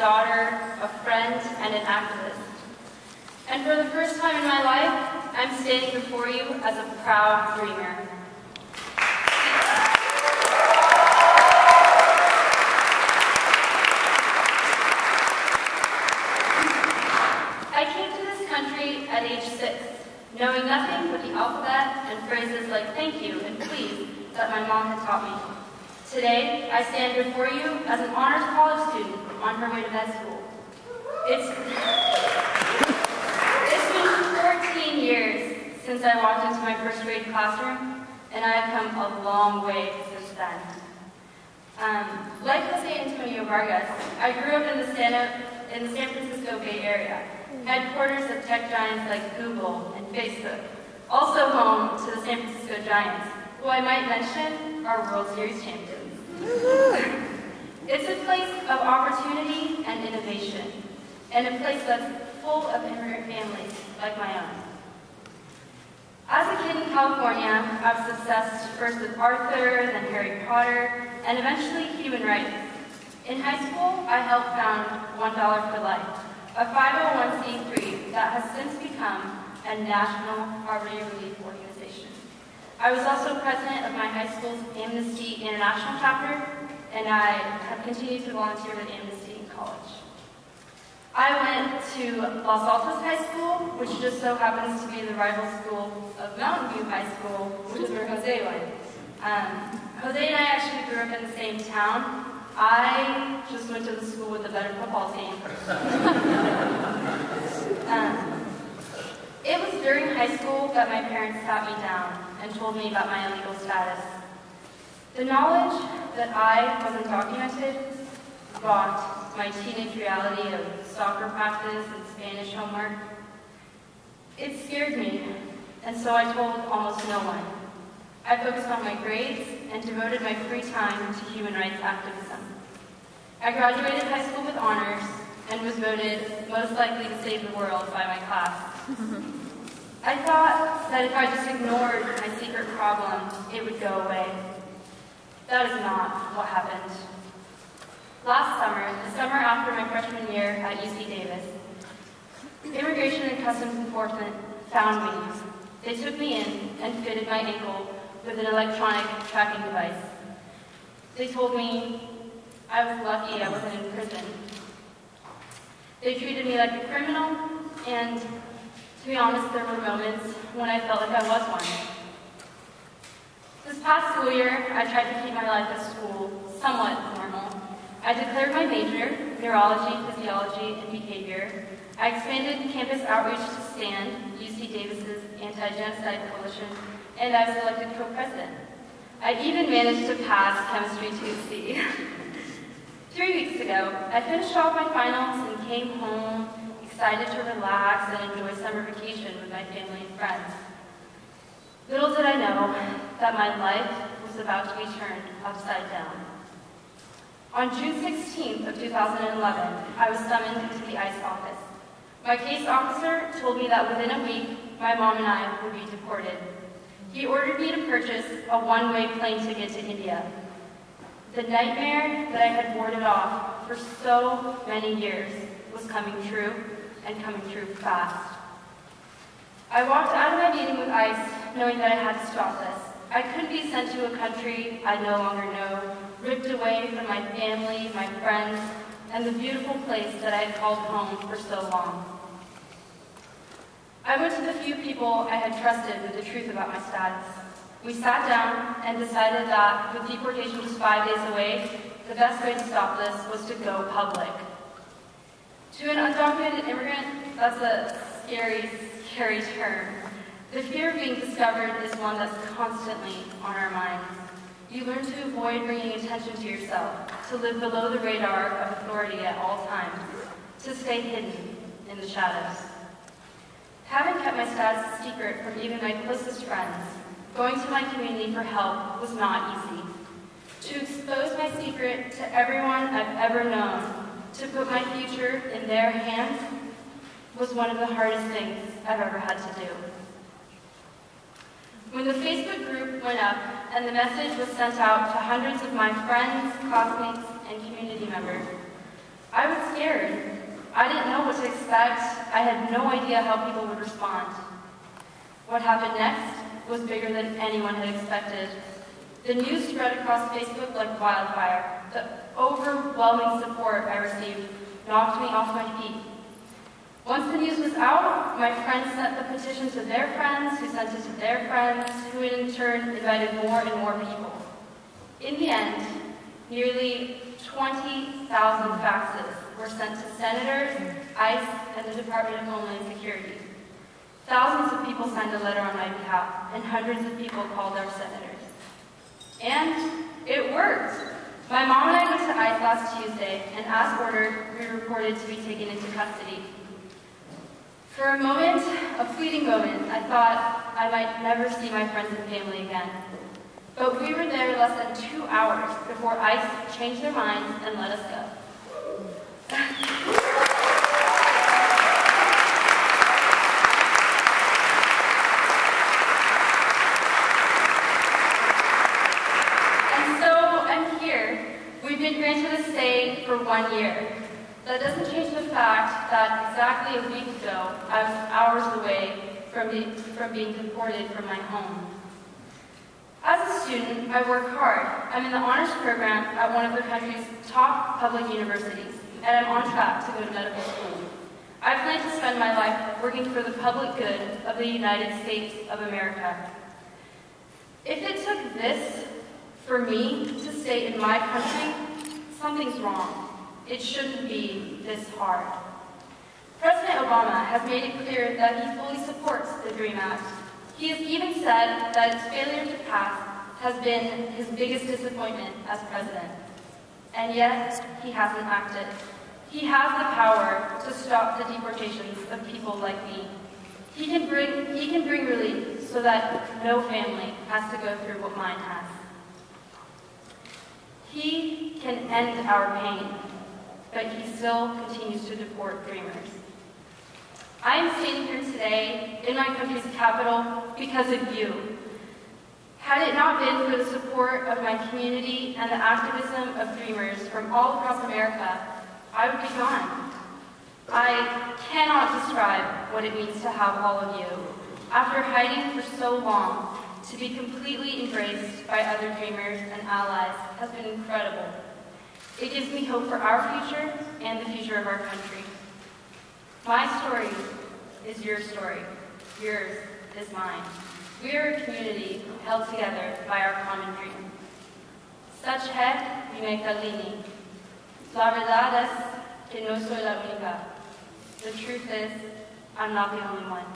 daughter, a friend, and an activist. And for the first time in my life, I'm standing before you as a proud dreamer. I came to this country at age 6, knowing nothing but the alphabet and phrases like thank you and please that my mom had taught me. Today, I stand before you as an honors college student on her way to med school. It's been 14 years since I walked into my first grade classroom, and I have come a long way since then. Like Jose Antonio Vargas, I grew up in the San Francisco Bay Area, headquarters of tech giants like Google and Facebook, also home to the San Francisco Giants, who I might mention are World Series champions. It's a place of opportunity and innovation, and a place that's full of immigrant families like my own. As a kid in California, I was obsessed first with Arthur, then Harry Potter, and eventually human rights. In high school, I helped found $1 for Life, a 501c3 that has since become a national poverty relief organization. I was also president of my high school's Amnesty International chapter, and I have continued to volunteer with Amnesty in college. I went to Los Altos High School, which just so happens to be the rival school of Mountain View High School, which is where Jose went. Jose and I actually grew up in the same town. I just went to the school with a better football team. It was during high school that my parents sat me down and told me about my illegal status. The knowledge that I was undocumented rocked my teenage reality of soccer practice and Spanish homework. It scared me, and so I told almost no one. I focused on my grades and devoted my free time to human rights activism. I graduated high school with honors and was voted most likely to save the world by my class. I thought that if I just ignored my secret problem, it would go away. That is not what happened. Last summer, the summer after my freshman year at UC Davis, Immigration and Customs Enforcement found me. They took me in and fitted my ankle with an electronic tracking device. They told me I was lucky I wasn't in prison. They treated me like a criminal, and to be honest, there were moments when I felt like I was one. This past school year, I tried to keep my life at school somewhat normal. I declared my major, neurology, physiology, and behavior. I expanded campus outreach to STAND, UC Davis's anti-genocide coalition, and I was elected co-president. I even managed to pass chemistry 2C. 3 weeks ago, I finished off my finals and came home excited to relax and enjoy summer vacation with my family and friends. Little did I know that my life was about to be turned upside down. On June 16th of 2011, I was summoned to the ICE office. My case officer told me that within a week, my mom and I would be deported. He ordered me to purchase a one-way plane ticket to India. The nightmare that I had warded off for so many years was coming true, and coming true fast. I walked out of my meeting with ICE knowing that I had to stop this. I couldn't be sent to a country I no longer know, ripped away from my family, my friends, and the beautiful place that I had called home for so long. I went to the few people I had trusted with the truth about my status. We sat down and decided that, with deportation just 5 days away, the best way to stop this was to go public. To an undocumented immigrant, that's a scary, scary term. The fear of being discovered is one that's constantly on our minds. You learn to avoid bringing attention to yourself, to live below the radar of authority at all times, to stay hidden in the shadows. Having kept my status a secret from even my closest friends, going to my community for help was not easy. To expose my secret to everyone I've ever known, to put my future in their hands, was one of the hardest things I've ever had to do. When the Facebook group went up and the message was sent out to hundreds of my friends, classmates, and community members, I was scared scared. I didn't know what to expect. I had no idea how people would respond. What happened next was bigger than anyone had expected. The news spread across Facebook like wildfire. The overwhelming support I received knocked me off my feet. Once the news was out, my friends sent the petition to their friends, who sent it to their friends, who in turn invited more and more people. In the end, nearly 20,000 faxes were sent to senators, ICE, and the Department of Homeland Security. Thousands of people signed a letter on my behalf, and hundreds of people called our senators. And it worked. My mom and I went to ICE last Tuesday, and as ordered, we were reported to be taken into custody. For a moment, a fleeting moment, I thought I might never see my friends and family again. But we were there less than 2 hours before ICE changed their minds and let us go. And so I'm here. We've been granted a stay for 1 year. That doesn't change the fact that exactly a week ago, I was hours away from being deported from my home. As a student, I work hard. I'm in the honors program at one of the country's top public universities, and I'm on track to go to medical school. I plan to spend my life working for the public good of the United States of America. If it took this for me to stay in my country, something's wrong. It shouldn't be this hard. President Obama has made it clear that he fully supports the DREAM Act. He has even said that its failure to pass has been his biggest disappointment as president. And yet, he hasn't acted. He has the power to stop the deportations of people like me. He can bring relief so that no family has to go through what mine has. He can end our pain, but he still continues to deport dreamers. I am standing here today in my country's capital because of you. Had it not been for the support of my community and the activism of dreamers from all across America, I would be gone. I cannot describe what it means to have all of you, after hiding for so long, to be completely embraced by other dreamers and allies has been incredible. It gives me hope for our future and the future of our country. My story is your story. Yours is mine. We are a community held together by our common dream. Sach hai mi kalini. La verdad es que no soy la única. The truth is, I'm not the only one.